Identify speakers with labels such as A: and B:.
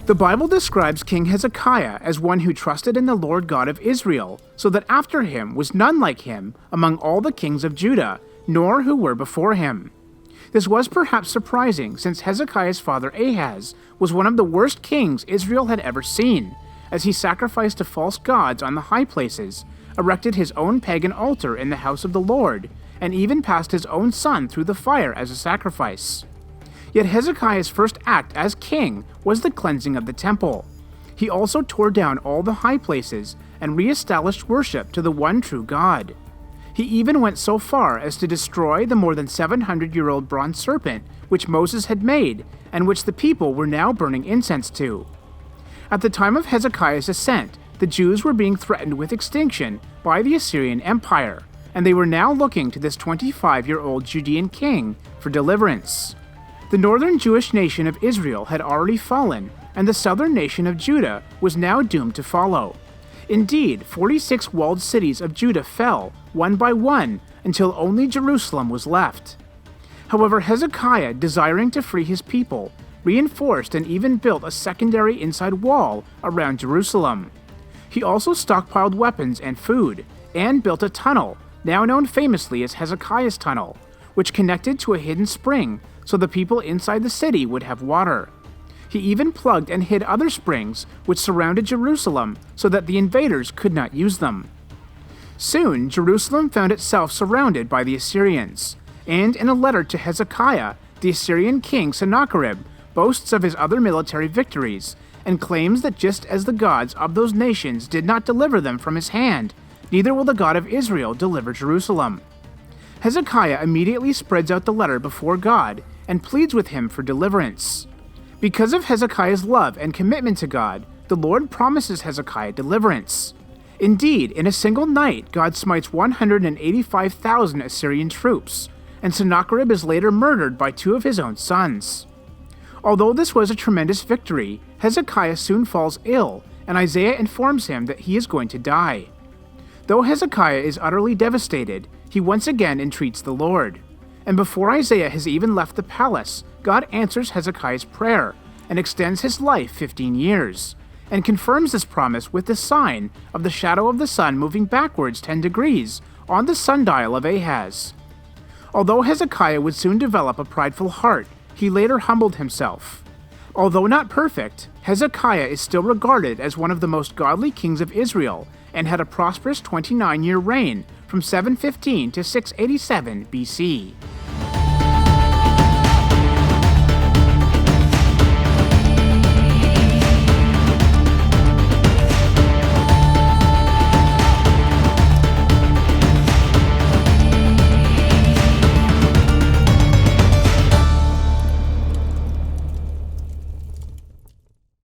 A: The Bible describes King Hezekiah as one who trusted in the Lord God of Israel, so that after him was none like him among all the kings of Judah, nor who were before him. This was perhaps surprising, since Hezekiah's father Ahaz was one of the worst kings Israel had ever seen, as he sacrificed to false gods on the high places, erected his own pagan altar in the house of the Lord, and even passed his own son through the fire as a sacrifice. Yet Hezekiah's first act as king was the cleansing of the temple. He also tore down all the high places and reestablished worship to the one true God. He even went so far as to destroy the more than 700-year-old bronze serpent which Moses had made and which the people were now burning incense to. At the time of Hezekiah's ascent, the Jews were being threatened with extinction by the Assyrian Empire, and they were now looking to this 25-year-old Judean king for deliverance. The northern Jewish nation of Israel had already fallen, and the southern nation of Judah was now doomed to follow. Indeed, 46 walled cities of Judah fell, one by one, until only Jerusalem was left. However, Hezekiah, desiring to free his people, reinforced and even built a secondary inside wall around Jerusalem. He also stockpiled weapons and food, and built a tunnel, now known famously as Hezekiah's Tunnel, which connected to a hidden spring so the people inside the city would have water. He even plugged and hid other springs which surrounded Jerusalem so that the invaders could not use them. Soon, Jerusalem found itself surrounded by the Assyrians, and in a letter to Hezekiah, the Assyrian king Sennacherib boasts of his other military victories and claims that just as the gods of those nations did not deliver them from his hand, neither will the God of Israel deliver Jerusalem. Hezekiah immediately spreads out the letter before God and pleads with him for deliverance. Because of Hezekiah's love and commitment to God, the Lord promises Hezekiah deliverance. Indeed, in a single night, God smites 185,000 Assyrian troops, and Sennacherib is later murdered by 2 of his own sons. Although this was a tremendous victory, Hezekiah soon falls ill, and Isaiah informs him that he is going to die. Though Hezekiah is utterly devastated, he once again entreats the Lord. And before Isaiah has even left the palace, God answers Hezekiah's prayer and extends his life 15 years, and confirms this promise with the sign of the shadow of the sun moving backwards 10 degrees on the sundial of Ahaz. Although Hezekiah would soon develop a prideful heart, he later humbled himself. Although not perfect, Hezekiah is still regarded as one of the most godly kings of Israel and had a prosperous 29-year reign from 715 to 687 BC.